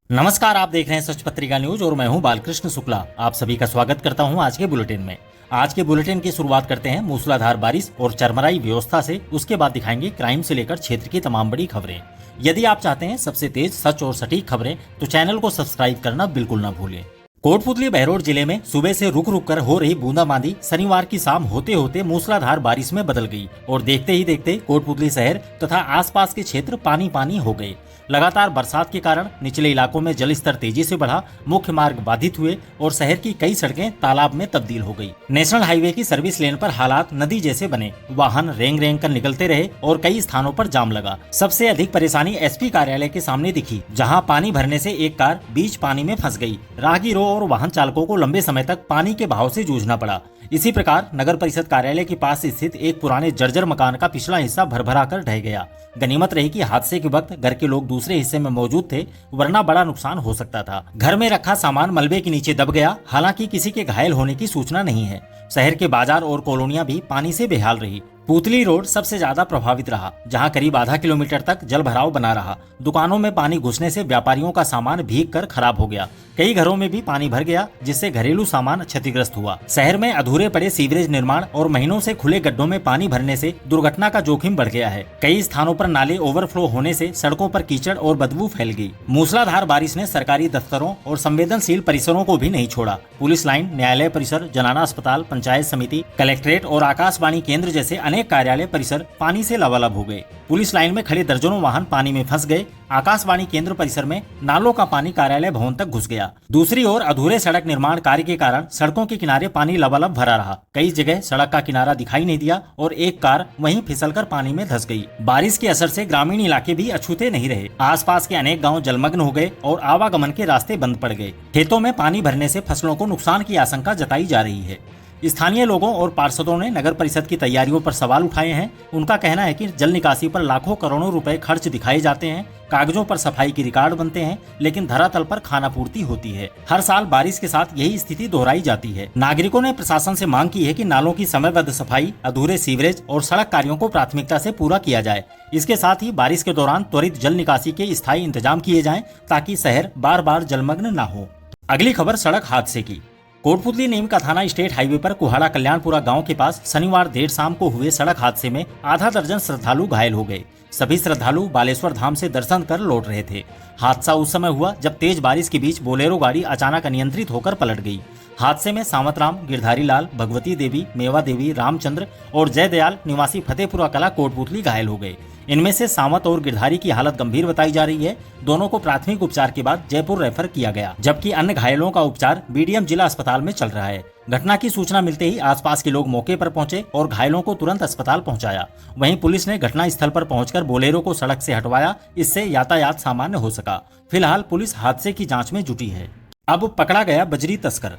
नमस्कार, आप देख रहे हैं सच पत्रिका न्यूज और मैं हूं बालकृष्ण शुक्ला। आप सभी का स्वागत करता हूं आज के बुलेटिन में। आज के बुलेटिन की शुरुआत करते हैं मूसलाधार बारिश और चरमराई व्यवस्था से। उसके बाद दिखाएंगे क्राइम से लेकर क्षेत्र की तमाम बड़ी खबरें। यदि आप चाहते हैं सबसे तेज सच और सटीक खबरें तो चैनल को सब्सक्राइब करना बिल्कुल न भूलें। कोटपुतली बहरोड जिले में सुबह से रुक रुक कर हो रही बूंदाबांदी शनिवार की शाम होते होते मूसलाधार बारिश में बदल गई और देखते ही देखते कोटपुतली शहर तथा आसपास के क्षेत्र पानी पानी हो गए। लगातार बरसात के कारण निचले इलाकों में जल स्तर तेजी से बढ़ा, मुख्य मार्ग बाधित हुए और शहर की कई सड़कें तालाब में तब्दील हो गई। नेशनल हाईवे की सर्विस लेन पर हालात नदी जैसे बने, वाहन रेंग रेंग कर निकलते रहे और कई स्थानों पर जाम लगा। सबसे अधिक परेशानी एसपी कार्यालय के सामने दिखी, जहां पानी भरने से एक कार बीच पानी में फंस गई। राहगीरों और वाहन चालकों को लंबे समय तक पानी के बहाव से जूझना पड़ा। इसी प्रकार नगर परिषद कार्यालय के पास स्थित एक पुराने जर्जर मकान का पिछला हिस्सा भरभरा कर ढह गया। गनीमत रही कि हादसे के वक्त घर के लोग दूसरे हिस्से में मौजूद थे, वरना बड़ा नुकसान हो सकता था। घर में रखा सामान मलबे के नीचे दब गया। हालांकि किसी के घायल होने की सूचना नहीं है। शहर के बाजार और कॉलोनियां भी पानी से बेहाल रही। पुतली रोड सबसे ज्यादा प्रभावित रहा, जहां करीब आधा किलोमीटर तक जल भराव बना रहा। दुकानों में पानी घुसने से व्यापारियों का सामान भीग कर खराब हो गया। कई घरों में भी पानी भर गया, जिससे घरेलू सामान क्षतिग्रस्त हुआ। शहर में अधूरे पड़े सीवरेज निर्माण और महीनों से खुले गड्ढों में पानी भरने से दुर्घटना का जोखिम बढ़ गया है। कई स्थानों पर नाले ओवरफ्लो होने से सड़कों पर कीचड़ और बदबू फैल गई। मूसलाधार बारिश ने सरकारी दफ्तरों और संवेदनशील परिसरों को भी नहीं छोड़ा। पुलिस लाइन, न्यायालय परिसर, जनाना अस्पताल, पंचायत समिति, कलेक्ट्रेट और आकाशवाणी केंद्र जैसे अनेक कार्यालय परिसर पानी से लबालब हो गए। पुलिस लाइन में खड़े दर्जनों वाहन पानी में फंस गए। आकाशवाणी केंद्र परिसर में नालों का पानी कार्यालय भवन तक घुस गया। दूसरी ओर अधूरे सड़क निर्माण कार्य के कारण सड़कों के किनारे पानी लबालब भरा रहा। कई जगह सड़क का किनारा दिखाई नहीं दिया और एक कार वहीं फिसलकर पानी में धंस गई। बारिश के असर से ग्रामीण इलाके भी अछूते नहीं रहे। आसपास के अनेक गांव जलमग्न हो गए और आवागमन के रास्ते बंद पड़ गए। खेतों में पानी भरने से फसलों को नुकसान की आशंका जताई जा रही है। स्थानीय लोगों और पार्षदों ने नगर परिषद की तैयारियों पर सवाल उठाए हैं। उनका कहना है कि जल निकासी पर लाखों करोड़ों रुपए खर्च दिखाए जाते हैं, कागजों पर सफाई की रिकॉर्ड बनते हैं, लेकिन धरातल पर खानापूर्ति होती है। हर साल बारिश के साथ यही स्थिति दोहराई जाती है। नागरिकों ने प्रशासन से मांग की है कि नालों की समयबद्ध सफाई, अधूरे सीवरेज और सड़क कार्यों को प्राथमिकता से पूरा किया जाए। इसके साथ ही बारिश के दौरान त्वरित जल निकासी के स्थायी इंतजाम किए जाएं, ताकि शहर बार बार जलमग्न न हो। अगली खबर सड़क हादसे की। कोटपुतली नीम का थाना स्टेट हाईवे पर कुहाड़ा कल्याणपुरा गांव के पास शनिवार देर शाम को हुए सड़क हादसे में आधा दर्जन श्रद्धालु घायल हो गए। सभी श्रद्धालु बालेश्वर धाम से दर्शन कर लौट रहे थे। हादसा उस समय हुआ जब तेज बारिश के बीच बोलेरो गाड़ी अचानक अनियंत्रित होकर पलट गई। हादसे में सावंतराम, गिरधारी लाल, भगवती देवी, मेवा देवी, रामचंद्र और जयदयाल निवासी फतेहपुरा कला कोटपुतली घायल हो गए। इनमें से सावंत और गिरधारी की हालत गंभीर बताई जा रही है। दोनों को प्राथमिक उपचार के बाद जयपुर रेफर किया गया, जबकि अन्य घायलों का उपचार बीडीएम जिला अस्पताल में चल रहा है। घटना की सूचना मिलते ही आसपास के लोग मौके पर पहुंचे और घायलों को तुरंत अस्पताल पहुंचाया। वहीं पुलिस ने घटना स्थल पर पहुंचकर बोलेरो को सड़क से हटवाया, इससे यातायात सामान्य हो सका। फिलहाल पुलिस हादसे की जाँच में जुटी है। अब पकड़ा गया बजरी तस्कर।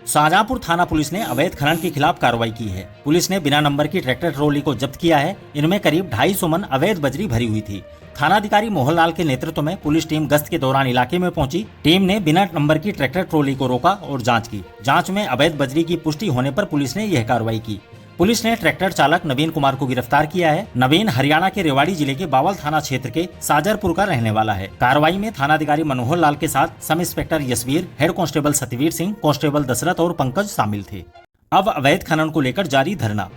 शाहजहांपुर थाना पुलिस ने अवैध खनन के खिलाफ कार्रवाई की है। पुलिस ने बिना नंबर की ट्रैक्टर ट्रॉली को जब्त किया है। इनमें करीब 250 मन अवैध बजरी भरी हुई थी। थानाधिकारी मोहनलाल के नेतृत्व में पुलिस टीम गश्त के दौरान इलाके में पहुंची। टीम ने बिना नंबर की ट्रैक्टर ट्रॉली को रोका और जांच की। जांच में अवैध बजरी की पुष्टि होने पर पुलिस ने यह कार्रवाई की। पुलिस ने ट्रैक्टर चालक नवीन कुमार को गिरफ्तार किया है। नवीन हरियाणा के रेवाड़ी जिले के बावल थाना क्षेत्र के साजरपुर का रहने वाला है। कार्रवाई में थानाधिकारी मनोहर लाल के साथ sub inspector Yashveer, head constable Satveer Singh, constable Dasharath और पंकज शामिल थे। अब अवैध खनन को लेकर जारी धरना।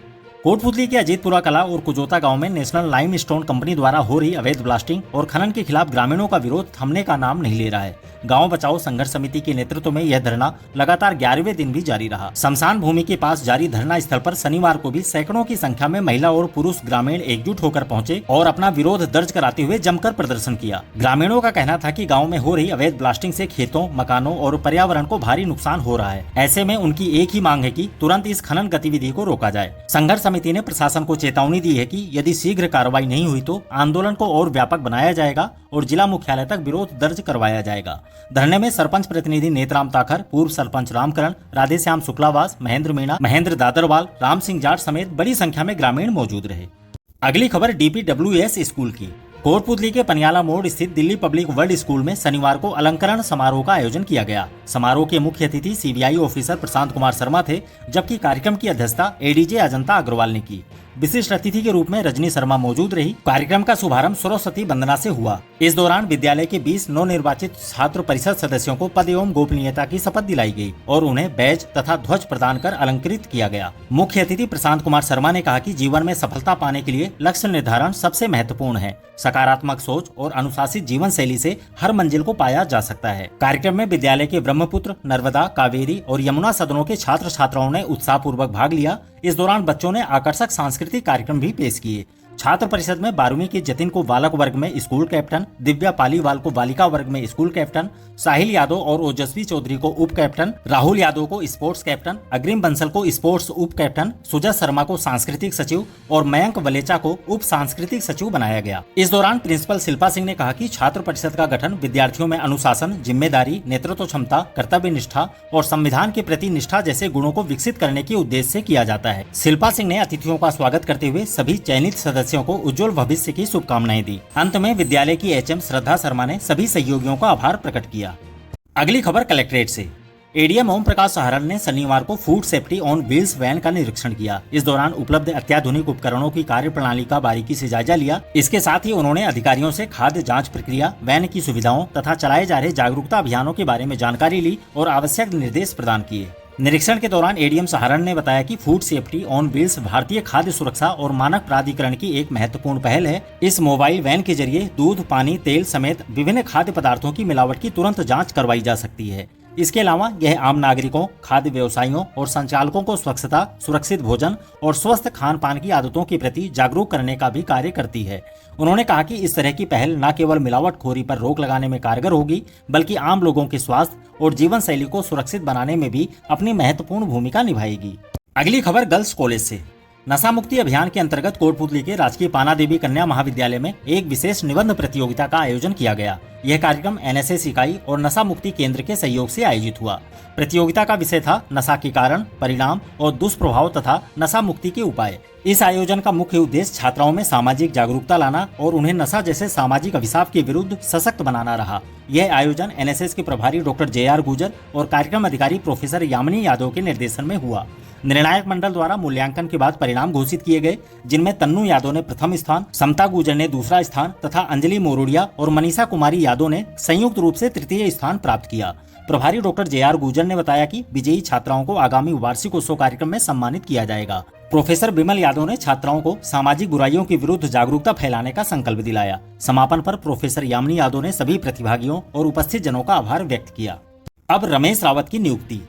कोटपुतली के अजीतपुरा कला और कुजोता गांव में नेशनल लाइम स्टोन कंपनी द्वारा हो रही अवैध ब्लास्टिंग और खनन के खिलाफ ग्रामीणों का विरोध थमने का नाम नहीं ले रहा है। गांव बचाओ संघर्ष समिति के नेतृत्व में यह धरना लगातार 11वें दिन भी जारी रहा। शमशान भूमि के पास जारी धरना स्थल पर शनिवार को भी सैकड़ों की संख्या में महिला और पुरुष ग्रामीण एकजुट होकर पहुंचे और अपना विरोध दर्ज कराते हुए जमकर प्रदर्शन किया। ग्रामीणों का कहना था कि गाँव में हो रही अवैध ब्लास्टिंग से खेतों, मकानों और पर्यावरण को भारी नुकसान हो रहा है। ऐसे में उनकी एक ही मांग है कि तुरंत इस खनन गतिविधि को रोका जाए। संघर्ष समिति ने प्रशासन को चेतावनी दी है कि यदि शीघ्र कार्रवाई नहीं हुई तो आंदोलन को और व्यापक बनाया जाएगा और जिला मुख्यालय तक विरोध दर्ज करवाया जाएगा। धरने में सरपंच प्रतिनिधि नेतराम ताखर, पूर्व सरपंच रामकरण, राधेश्याम शुक्लावास, महेंद्र मीणा, महेंद्र दादरवाल, राम सिंह जाट समेत बड़ी संख्या में ग्रामीण मौजूद रहे। अगली खबर डीपीडब्ल्यूएस स्कूल की। कोटपुतली के पनियाला मोड़ स्थित दिल्ली पब्लिक वर्ल्ड स्कूल में शनिवार को अलंकरण समारोह का आयोजन किया गया। समारोह के मुख्य अतिथि सीबीआई ऑफिसर प्रशांत कुमार शर्मा थे, जबकि कार्यक्रम की अध्यक्षता एडीजे अजंता अग्रवाल ने की। विशिष्ट अतिथि के रूप में रजनी शर्मा मौजूद रही। कार्यक्रम का शुभारंभ सरस्वती वंदना से हुआ। इस दौरान विद्यालय के 20 नवनिर्वाचित छात्र परिषद सदस्यों को पद एवं गोपनीयता की शपथ दिलाई गई और उन्हें बैज तथा ध्वज प्रदान कर अलंकृत किया गया। मुख्य अतिथि प्रशांत कुमार शर्मा ने कहा कि जीवन में सफलता पाने के लिए लक्ष्य निर्धारण सबसे महत्वपूर्ण है। सकारात्मक सोच और अनुशासित जीवन शैली से हर मंजिल को पाया जा सकता है। कार्यक्रम में विद्यालय के ब्रह्मपुत्र, नर्मदा, कावेरी और यमुना सदनों के छात्र छात्राओं ने उत्साहपूर्वक भाग लिया। इस दौरान बच्चों ने आकर्षक सांस्कृतिक कार्यक्रम भी पेश किए। छात्र परिषद में 12वीं के जतिन को बालक वर्ग में स्कूल कैप्टन, दिव्या पालीवाल को बालिका वर्ग में स्कूल कैप्टन, साहिल यादव और ओजस्वी चौधरी को उप कैप्टन, राहुल यादव को स्पोर्ट्स कैप्टन, अग्रिम बंसल को स्पोर्ट्स उप कैप्टन, सुजा शर्मा को सांस्कृतिक सचिव और मयंक वलेचा को उप सांस्कृतिक सचिव बनाया गया। इस दौरान प्रिंसिपल शिल्पा सिंह ने कहा कि छात्र परिषद का गठन विद्यार्थियों में अनुशासन, जिम्मेदारी, नेतृत्व क्षमता, कर्तव्य निष्ठा और संविधान के प्रति निष्ठा जैसे गुणों को विकसित करने के उद्देश्य से किया जाता है। शिल्पा सिंह ने अतिथियों का स्वागत करते हुए सभी चयनित सदस्यों को उज्जवल भविष्य की शुभकामनाएं दी। अंत में विद्यालय की एचएम श्रद्धा शर्मा ने सभी सहयोगियों का आभार प्रकट किया। अगली खबर कलेक्ट्रेट से। एडीएम ओम प्रकाश सहारण ने शनिवार को food safety on wheels van का निरीक्षण किया। इस दौरान उपलब्ध अत्याधुनिक उपकरणों की कार्यप्रणाली का बारीकी से जायजा लिया। इसके साथ ही उन्होंने अधिकारियों से खाद्य जांच प्रक्रिया, वैन की सुविधाओं तथा चलाए जा रहे जागरूकता अभियानों के बारे में जानकारी ली और आवश्यक निर्देश प्रदान किए। निरीक्षण के दौरान एडीएम सहारण ने बताया कि फूड सेफ्टी ऑन व्हील्स भारतीय खाद्य सुरक्षा और मानक प्राधिकरण की एक महत्वपूर्ण पहल है। इस मोबाइल वैन के जरिए दूध, पानी, तेल समेत विभिन्न खाद्य पदार्थों की मिलावट की तुरंत जांच करवाई जा सकती है। इसके अलावा यह आम नागरिकों, खाद्य व्यवसायियों और संचालकों को स्वच्छता, सुरक्षित भोजन और स्वस्थ खान पान की आदतों के प्रति जागरूक करने का भी कार्य करती है। उन्होंने कहा कि इस तरह की पहल न केवल मिलावटखोरी पर रोक लगाने में कारगर होगी, बल्कि आम लोगों के स्वास्थ्य और जीवन शैली को सुरक्षित बनाने में भी अपनी महत्वपूर्ण भूमिका निभाएगी। अगली खबर गर्ल्स कॉलेज से। नशा मुक्ति अभियान के अंतर्गत कोटपुतली के राजकीय पाना देवी कन्या महाविद्यालय में एक विशेष निबंध प्रतियोगिता का आयोजन किया गया। यह कार्यक्रम एनएसएस इकाई और नशा मुक्ति केंद्र के सहयोग से आयोजित हुआ। प्रतियोगिता का विषय था नशा के कारण, परिणाम और दुष्प्रभाव तथा नशा मुक्ति के उपाय। इस आयोजन का मुख्य उद्देश्य छात्राओं में सामाजिक जागरूकता लाना और उन्हें नशा जैसे सामाजिक अभिशाप के विरुद्ध सशक्त बनाना रहा। यह आयोजन एनएसएस के प्रभारी डॉक्टर JR गुर्जर और कार्यक्रम अधिकारी प्रोफेसर यामिनी यादव के निर्देशन में हुआ। निर्णायक मंडल द्वारा मूल्यांकन के बाद परिणाम घोषित किए गए, जिनमें तन्नू यादव ने प्रथम स्थान, समता गुर्जर ने दूसरा स्थान तथा अंजलि मोरोडिया और मनीषा कुमारी यादव ने संयुक्त रूप से तृतीय स्थान प्राप्त किया। प्रभारी डॉक्टर JR गुर्जर ने बताया कि विजयी छात्राओं को आगामी वार्षिकोत्सव कार्यक्रम में सम्मानित किया जाएगा। प्रोफेसर बिमल यादव ने छात्राओं को सामाजिक बुराइयों के विरुद्ध जागरूकता फैलाने का संकल्प दिलाया। समापन पर प्रोफेसर यामिनी यादव ने सभी प्रतिभागियों और उपस्थित जनों का आभार व्यक्त किया। अब रमेश रावत की नियुक्ति।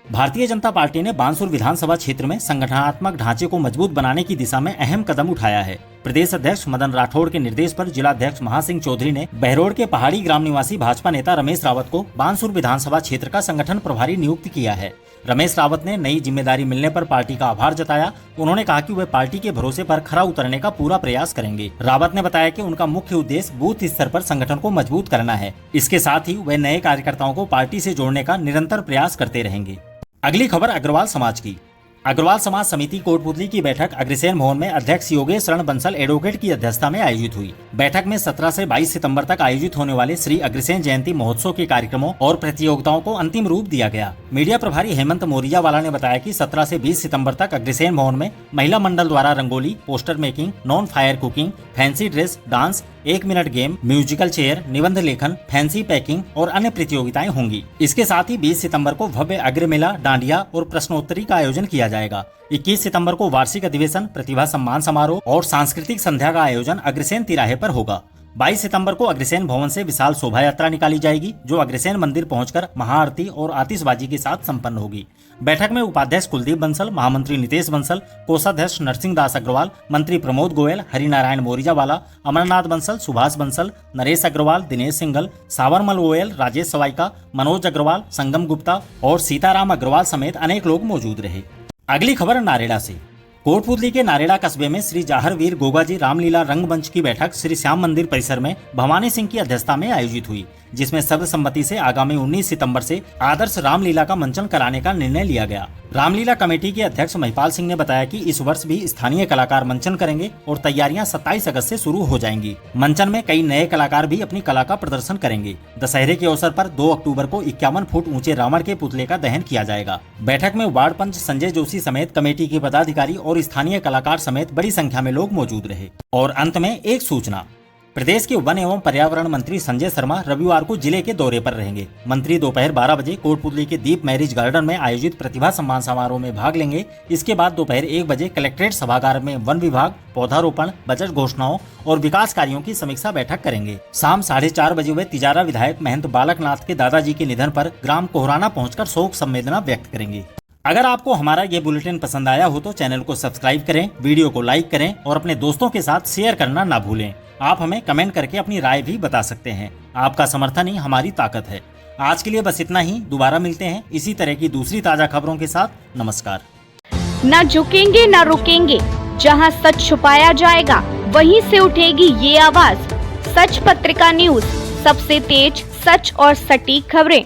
भारतीय जनता पार्टी ने बानसूर विधानसभा क्षेत्र में संगठनात्मक ढांचे को मजबूत बनाने की दिशा में अहम कदम उठाया है। प्रदेश अध्यक्ष मदन राठौड़ के निर्देश पर जिला अध्यक्ष महासिंह चौधरी ने बहरोड के पहाड़ी ग्राम निवासी भाजपा नेता रमेश रावत को बानसूर विधानसभा क्षेत्र का संगठन प्रभारी नियुक्त किया है। रमेश रावत ने नई जिम्मेदारी मिलने पर पार्टी का आभार जताया। उन्होंने कहा कि वे पार्टी के भरोसे पर खरा उतरने का पूरा प्रयास करेंगे। रावत ने बताया कि उनका मुख्य उद्देश्य बूथ स्तर पर संगठन को मजबूत करना है। इसके साथ ही वे नए कार्यकर्ताओं को पार्टी से जोड़ने का निरंतर प्रयास करते रहेंगे। अगली खबर अग्रवाल समाज की। अग्रवाल समाज समिति कोटपुतली की बैठक अग्रसेन भवन में अध्यक्ष योगेश शरण बंसल एडवोकेट की अध्यक्षता में आयोजित हुई। बैठक में 17 से 22 सितंबर तक आयोजित होने वाले श्री अग्रसेन जयंती महोत्सव के कार्यक्रमों और प्रतियोगिताओं को अंतिम रूप दिया गया। मीडिया प्रभारी हेमंत मोरियावाला ने बताया कि 17 से 20 सितंबर तक अग्रसेन भवन में महिला मंडल द्वारा rangoli, poster making, non fire cooking, fancy dress, dance, 1 minute game, musical chair, निबंध लेखन, फैंसी पैकिंग और अन्य प्रतियोगिताएं होंगी। इसके साथ ही 20 सितंबर को भव्य अग्र मेला, डांडिया और प्रश्नोत्तरी का आयोजन किया जाएगा। 21 सितंबर को वार्षिक अधिवेशन, प्रतिभा सम्मान समारोह और सांस्कृतिक संध्या का आयोजन अग्रसेन तिराहे पर होगा। 22 सितंबर को अग्रसेन भवन से विशाल शोभा यात्रा निकाली जाएगी, जो अग्रसेन मंदिर पहुंचकर महाआरती और आतिशबाजी के साथ संपन्न होगी। बैठक में उपाध्यक्ष कुलदीप बंसल, महामंत्री नितेश बंसल, कोषाध्यक्ष नरसिंह दास अग्रवाल, मंत्री प्रमोद गोयल, हरिनारायण मोरिजावाला, अमरनाथ बंसल, सुभाष बंसल, नरेश अग्रवाल, दिनेश सिंघल, सावरमल गोयल, राजेश सवाईका, मनोज अग्रवाल, संगम गुप्ता और सीताराम अग्रवाल समेत अनेक लोग मौजूद रहे। अगली खबर नारेड़ा से। कोटपुतली के नारेड़ा कस्बे में श्री जाहरवीर गोगाजी रामलीला रंगमंच की बैठक श्री श्याम मंदिर परिसर में भवानी सिंह की अध्यक्षता में आयोजित हुई। जिसमें सर्वसम्मति से आगामी 19 सितंबर से आदर्श रामलीला का मंचन कराने का निर्णय लिया गया। रामलीला कमेटी के अध्यक्ष महिपाल सिंह ने बताया कि इस वर्ष भी स्थानीय कलाकार मंचन करेंगे और तैयारियां 27 अगस्त से शुरू हो जाएंगी। मंचन में कई नए कलाकार भी अपनी कला का प्रदर्शन करेंगे। दशहरे के अवसर पर 2 अक्टूबर को 51 फुट ऊंचे रावण के पुतले का दहन किया जाएगा। बैठक में वार्ड पंच संजय जोशी समेत कमेटी के पदाधिकारी और स्थानीय कलाकार समेत बड़ी संख्या में लोग मौजूद रहे। और अंत में एक सूचना, प्रदेश के वन एवं पर्यावरण मंत्री संजय शर्मा रविवार को जिले के दौरे पर रहेंगे। मंत्री दोपहर 12 बजे कोटपुतली के दीप मैरिज गार्डन में आयोजित प्रतिभा सम्मान समारोह में भाग लेंगे। इसके बाद दोपहर 1 बजे कलेक्ट्रेट सभागार में वन विभाग, पौधारोपण, बजट घोषणाओं और विकास कार्यों की समीक्षा बैठक करेंगे। शाम 4:30 बजे वे तिजारा विधायक महंत बालक नाथ के दादाजी के निधन पर ग्राम कोहराना पहुंचकर शोक संवेदना व्यक्त करेंगे। अगर आपको हमारा ये बुलेटिन पसंद आया हो तो चैनल को सब्सक्राइब करें, वीडियो को लाइक करें और अपने दोस्तों के साथ शेयर करना ना भूलें। आप हमें कमेंट करके अपनी राय भी बता सकते हैं। आपका समर्थन ही हमारी ताकत है। आज के लिए बस इतना ही। दोबारा मिलते हैं इसी तरह की दूसरी ताजा खबरों के साथ। नमस्कार। न झुकेंगे न रुकेंगे, जहां सच छुपाया जाएगा वहीं से उठेगी ये आवाज। सच पत्रिका न्यूज, सबसे तेज, सच और सटीक खबरें।